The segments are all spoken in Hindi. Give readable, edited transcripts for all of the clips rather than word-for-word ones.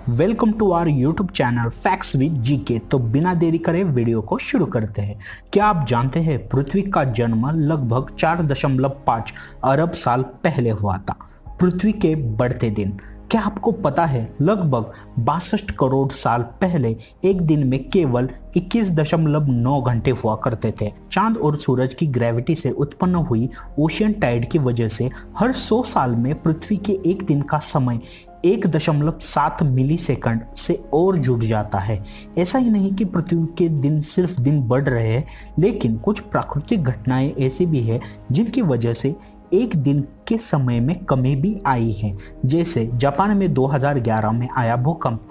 Welcome to our YouTube channel facts with GK. तो बिना देरी करे वीडियो को शुरू करते हैं। क्या आप जानते हैं पृथ्वी का जन्म लगभग 4.5 अरब साल पहले हुआ था। पृथ्वी के बढ़ते दिन, क्या आपको पता है लगभग 62 करोड़ साल पहले एक दिन में केवल 21.9 घंटे हुआ करते थे। चांद और सूरज की ग्रेविटी से उत्पन्न हुई ओशियन टाइड की वजह से हर 100 साल में पृथ्वी के एक दिन का समय 1.7 मिली सेकंड से और जुड़ जाता है। ऐसा ही नहीं कि पृथ्वी के दिन सिर्फ दिन बढ़ रहे हैं, लेकिन कुछ प्राकृतिक घटनाएं ऐसी भी है जिनकी वजह से एक दिन के समय में कमी भी आई है। जैसे जापान में 2011 में आया भूकंप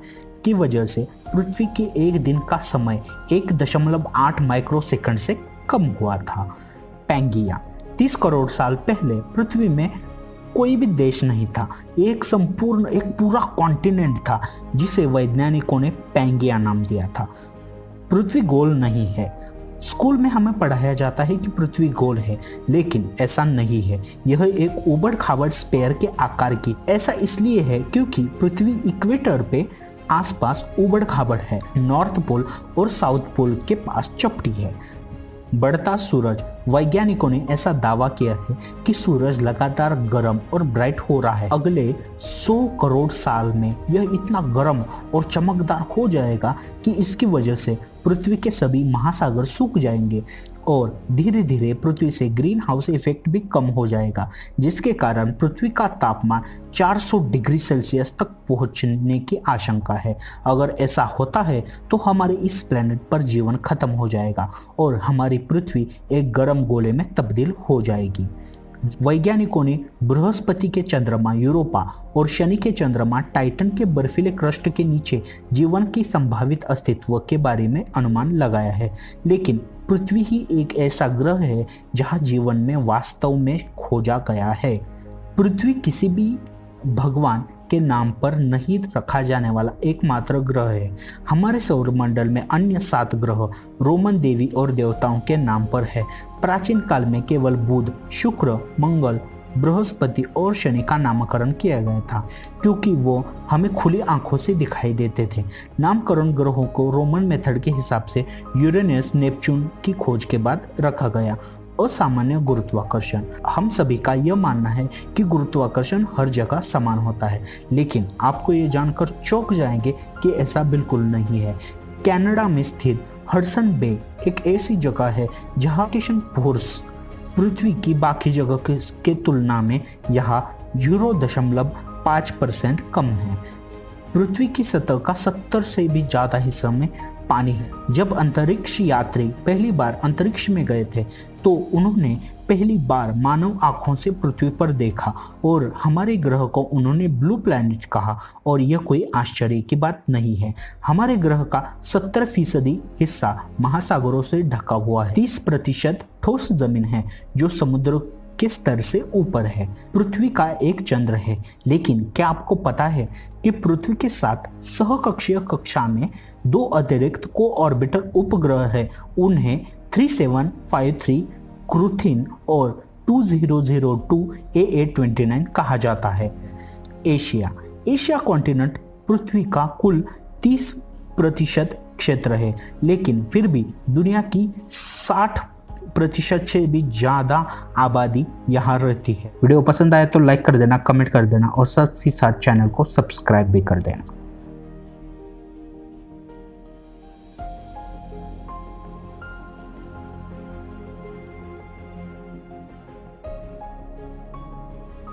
की वजह से पृथ्वी के एक दिन का समय 1.8 माइक्रोसेकंड से कम हुआ था। पैंगिया, 30 करोड़ साल पहले पृथ्वी में कोई भी देश नहीं था। एक पूरा कॉन्टिनेंट था जिसे वैज्ञानिकों ने पैंगिया नाम दिया था। पृथ्वी गोल नहीं है। स्कूल में हमें पढ़ाया जाता है कि पृथ्वी गोल है, लेकिन ऐसा नहीं है। यह एक उबड़ खाबड़ स्फीयर के आकार की। ऐसा इसलिए है क्योंकि पृथ्वी इक्वेटर पे आसपास उबड़ खाबड़ है। नॉर्थ पोल और साउथ पोल के पास चपटी है। बढ़ता सूरज, वैज्ञानिकों ने ऐसा दावा किया है कि सूरज लगातार गर्म और ब्राइट हो रहा है। अगले 100 करोड़ साल में यह इतना गर्म और चमकदार हो जाएगा कि इसकी वजह से पृथ्वी के सभी महासागर सूख जाएंगे और धीरे धीरे पृथ्वी से ग्रीन हाउस इफेक्ट भी कम हो जाएगा, जिसके कारण पृथ्वी का तापमान 400 डिग्री सेल्सियस तक पहुंचने की आशंका है। अगर ऐसा होता है तो हमारे इस प्लेनेट पर जीवन खत्म हो जाएगा और हमारी पृथ्वी एक गर्म गोले में तब्दील हो जाएगी। वैज्ञानिकों ने बृहस्पति के चंद्रमा यूरोपा और शनि के चंद्रमा टाइटन के बर्फीले क्रस्ट के नीचे जीवन की संभावित अस्तित्व के बारे में अनुमान लगाया है, लेकिन पृथ्वी ही एक ऐसा ग्रह है जहां जीवन में वास्तव में खोजा गया है। पृथ्वी किसी भी भगवान के नाम पर नहीं रखा जाने वाला एकमात्र ग्रह है। हमारे सौरमंडल में अन्य 7 ग्रह रोमन देवी और देवताओं के नाम पर है। प्राचीन काल में केवल बुध, शुक्र, मंगल, बृहस्पति और शनि का नामकरण किया गया था क्योंकि वो हमें खुली आंखों से दिखाई देते थे। नामकरण ग्रहों को रोमन मेथड के हिसाब से यूरेनस, नेपच्यून की खोज के बाद रखा गया। असामान्य गुरुत्वाकर्षण, हम सभी का यह मानना है कि गुरुत्वाकर्षण हर जगह समान होता है, लेकिन आपको ये जानकर चौंक जाएंगे कि ऐसा बिल्कुल नहीं है। कनाडा में स्थित हडसन बे एक ऐसी जगह है जहाँ ग्रेविटेशन फोर्स पृथ्वी की बाकी जगह के तुलना में यहाँ 0.5% कम है। पृथ्वी की सतह का 70 से भी ज़्यादा हिस्सा में पानी है। जब अंतरिक्ष यात्री पहली बार अंतरिक्ष में गए थे तो उन्होंने पहली बार मानव आँखों से पृथ्वी पर देखा और हमारे ग्रह को उन्होंने ब्लू प्लैनेट कहा। और यह कोई आश्चर्य की बात नहीं है। हमारे ग्रह का 70% हिस्सा महासागरों से ढका हुआ है। 30% ठोस जमीन है जो समुद्र के स्तर से ऊपर है। पृथ्वी का एक चंद्र है, लेकिन क्या आपको पता है कि पृथ्वी के साथ सहकक्षीय कक्षा में 2 अतिरिक्त को ऑर्बिटल उपग्रह है। उन्हें 3753 क्रूथिन और 2002 AA29 कहा जाता है। एशिया कॉन्टिनेंट पृथ्वी का कुल 30% क्षेत्र है, लेकिन फिर भी दुनिया की 60% से भी ज़्यादा आबादी यहाँ रहती है। वीडियो पसंद आए तो लाइक कर देना, कमेंट कर देना और साथ ही साथ चैनल को सब्सक्राइब भी कर देना।